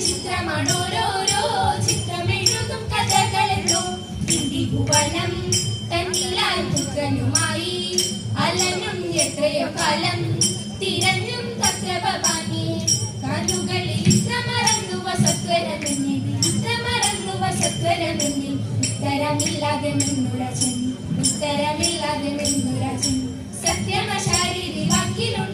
ചിത്രമാണോരോരോ ചിത്രമെഴുതും കഥകളെന്നോ ഇന്ദിഭുവനം തന്നിലാൽ പുത്രനുമായി അലനും എത്രയോ കാലം തിരഞ്ഞും തത്രഭവാനി കണ്ണുകളിൽ ഇത്ര മറന്നുവ സത്വരമെന്നിൽ ഉത്തരമില്ലാതെ നിന്നുരചൻ സത്യമ ശാരീരി വാക്കിലുണ്ട്